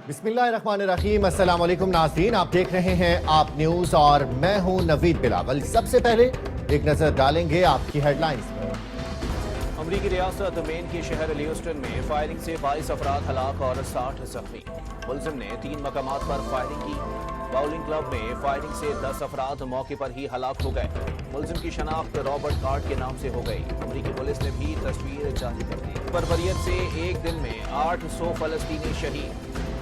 बिस्मिल्लाहिर्रहमानिर्रहीम। अस्सलाम वालेकुम नाज़रीन, आप देख रहे हैं आप न्यूज़ और मैं हूं नवीद बिलावल। सबसे पहले एक नज़र डालेंगे आपकी हेडलाइंस पर। अमरीकी रियासत मेन के शहर ल्यूस्टन में फायरिंग से 22 अफराद हलाक और 60 जख्मी। मुलजिम ने 3 मकामात पर फायरिंग की। बाउलिंग क्लब में फायरिंग से 10 अफराद मौके पर ही हलाक हो गए। मुलजिम की शनाख्त रॉबर्ट कार्ड के नाम से हो गई। अमरीकी पुलिस ने भी तस्वीर जारी कर दी। बर्बरियत से एक दिन में 800 फलस्तीनी शहीद,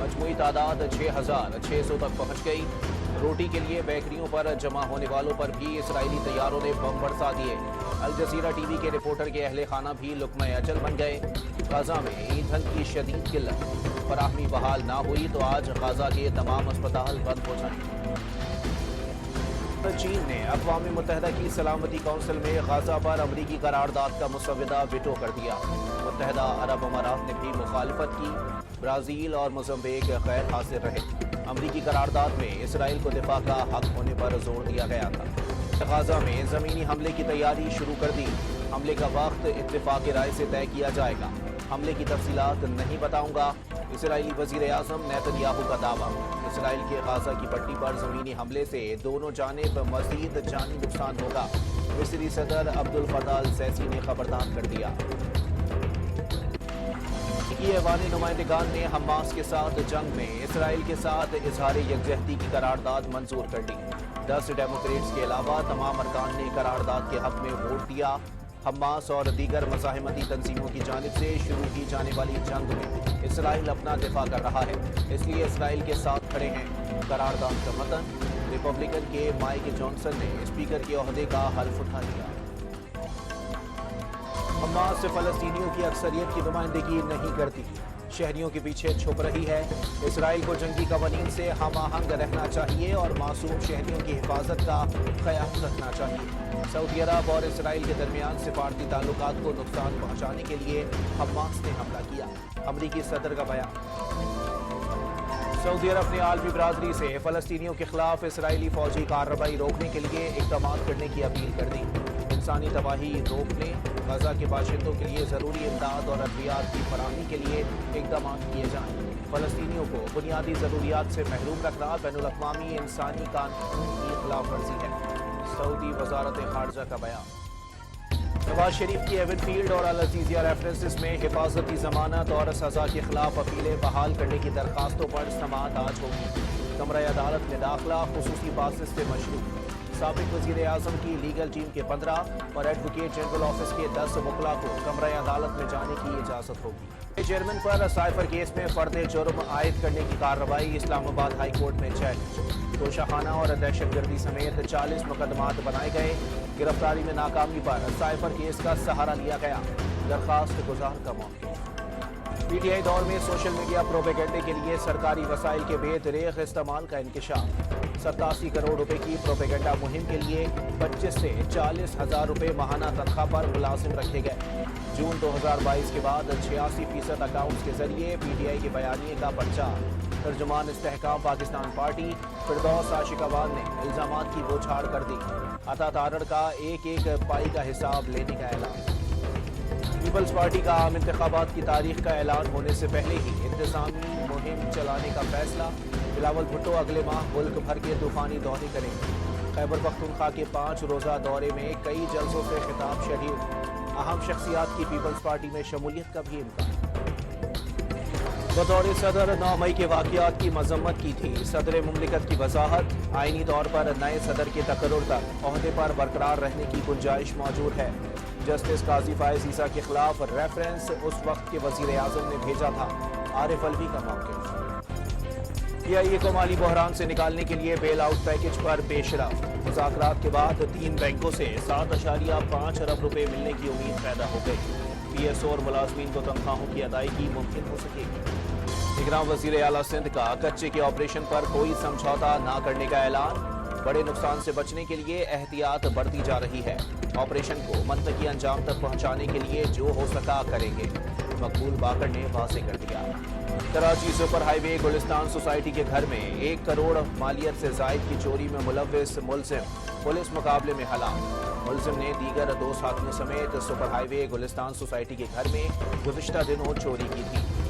मजमूई तादाद 6,600 तक पहुंच गई। रोटी के लिए बेकरियों पर जमा होने वालों पर भी इसराइली तैयारों ने बम बरसा दिए। अल जजीरा टीवी के रिपोर्टर के अहले खाना भी लुक्मा अजल बन गए। गाजा में ईंधन की शदीद किल्लत, फराहमी बहाल ना हुई तो आज गाजा के तमाम अस्पताल बंद हो जाएंगे। चीन ने अक़वाम मुत्तहिदा की सलामती कौंसिल में गाजा पर अमरीकी करारदाद का मुसव्वदा विटो कर दिया। मुत्तहिदा अरब अमारात ने भी मुखालिफत की। ब्राज़ील और मोज़म्बिक गैर हाजिर रहे। अमरीकी करारदाद में इसराइल को दिफा का हक होने पर जोर दिया गया था। गाजा में ज़मीनी हमले की तैयारी शुरू कर दी। हमले का वक्त इत्तेफाक राय से तय किया जाएगा। हमले की तफसीलात नहीं बताऊंगा, इसराइली वज़ीर आज़म नेतन्याहू का दावा। इसराइल के गाजा की पट्टी पर ज़मीनी हमले से दोनों जानिब मज़ीद जानी नुकसान होगा। मिस्री सदर अब्दुल फताह अल सैसी ने खबरदार कर दिया। ऐवान नुमाइंदगान ने हमास के साथ जंग में इसराइल के साथ इजहार यकजहती की करारदाद मंजूर कर ली। 10 डेमोक्रेट्स के अलावा तमाम अरकान ने करारदाद के हक में वोट दिया। हमास और दीगर मज़ाहिमती तंजीमों की जानिब से शुरू की जाने वाली जंग में इसराइल अपना दिफा कर रहा है, इसलिए इसराइल के साथ खड़े हैं। करारदाद का मतन रिपब्लिकन के माइक जॉनसन ने स्पीकर के ओहदे का हल्फ उठा लिया। हमास से फलस्तीनियों की अक्सरियत की नुमाइंदगी नहीं करती, शहरियों के पीछे छुप रही है। इसराइल को जंगी कवानीन से हम आहंग रहना चाहिए और मासूम शहरियों की हिफाजत का ख्याल रखना चाहिए। सऊदी अरब और इसराइल के दरमियान सिफारती ताल्लुकात को नुकसान पहुंचाने के लिए हमास ने हमला किया। अमरीकी सदर का बयान। सऊदी अरब ने आलमी बरादरी से फलस्तीनियों के खिलाफ इसराइली फौजी कार्रवाई रोकने के लिए इक़दाम करने की अपील कर दी। इंसानी तबाही रोकने, गाजा के बाशिंदों के लिए ज़रूरी इमदाद और अद्वियात की फराहमी के लिए इक़दाम किए जाएं। फ़लस्तीनियों को बुनियादी ज़रूरियात से महरूम रखना बैनुल-अक़वामी इंसानी कानून की खिलाफ वर्जी है। सऊदी वज़ारत ख़ारजा का बयान। नवाज शरीफ की एवनफील्ड और अल अज़ीज़िया रेफरेंसेस में हिफाजती ज़मानत और सज़ा के खिलाफ अपीलें बहाल करने की दरखास्तों पर समाअत आज होगी। कमरा अदालत में दाखिला खुसूसी बासिस से मशरू। साबिक़ वज़ीर आज़म की लीगल टीम के 15 और एडवोकेट जनरल ऑफिस के 10 वकला को कमरा अदालत में जाने की इजाज़त होगी। चेयरमैन पर साइफर केस में फर्द जुर्म आयद करने की कार्रवाई इस्लामाबाद हाई कोर्ट में चैलेंज। तोशाखाना और दहशतगर्दी समेत 40 मुकदमात बनाए गए। गिरफ्तारी में नाकामी पर साइफर केस का सहारा लिया गया। दरखास्त गुजार का मौका। पीटीआई दौर में सोशल मीडिया प्रोपेगेंडे के लिए सरकारी वसाइल के बेदरेग इस्तेमाल का इंकशाफ। 87 करोड़ रुपए की प्रोपेगेंडा मुहिम के लिए 25 से 40 हजार रुपए माहाना तनख्वाह पर मुलाजिम रखे गए। जून 2022 के बाद 86% अकाउंट्स के जरिए पीटीआई के बयानिए का प्रचार। तर्जुमान इस्तेहकाम पाकिस्तान पार्टी फिरदौस आशिकावाल ने इल्जामात की बौछार कर दी। अता तारड़ का एक पाई का हिसाब लेने का ऐलान। पीपल्स पार्टी का आम इंतखाबात की तारीख का ऐलान होने से पहले ही इंतजामी मुहिम चलाने का फैसला। बिलावल भुट्टो अगले माह मुल्क भर के तूफानी दौरे करेंगे। खैबर पख्तूनख्वा के 5 रोज़ा दौरे में कई जलसों से खिताब शेड्यूल। अहम शख्सियात की पीपल्स पार्टी में शमूलियत का भी इम्कान। बतौर सदर 9 मई के वाक़ियात की मजम्मत की थी। सदर मुमलिकत की वजाहत, आईनी तौर पर नए सदर के तकर्रुर तक ओहदे पर बरकरार रहने की गुंजाइश मौजूद है। जस्टिस काजी फायज ईसा के खिलाफ रेफरेंस उस वक्त के वज़ीर आज़म ने भेजा था। आरिफ अलवी का मौक़िफ़। पीआईए को माली बहरान से निकालने के लिए बेल आउट पैकेज पर पेशरफ। मुज़ाकरात के बाद 3 बैंकों से 7.5 अरब रुपए मिलने की उम्मीद पैदा हो गई। पीएसओ और मुलाजमीन को तनख्वाहों की अदायगी मुमकिन हो सकेगी। निगरान वज़ीर आला सिंध का कच्चे के ऑपरेशन पर कोई समझौता न करने का ऐलान। बड़े नुकसान से बचने के लिए एहतियात बरती जा रही है। ऑपरेशन को मंतकी अंजाम तक पहुंचाने के लिए जो हो सका करेंगे। मकबूल बाकर ने वाज़ेह कर दिया। Karachi super highway Gulistan society के घर में 1 करोड़ मालियत से जायद की चोरी में मुलव्विस मुलजिम पुलिस मुकाबले में हलाक। मुलजिम ने दीगर 2 साथियों समेत सुपर हाईवे गुलिस्तान सोसाइटी के घर में गुज़िश्ता दिनों चोरी की थी।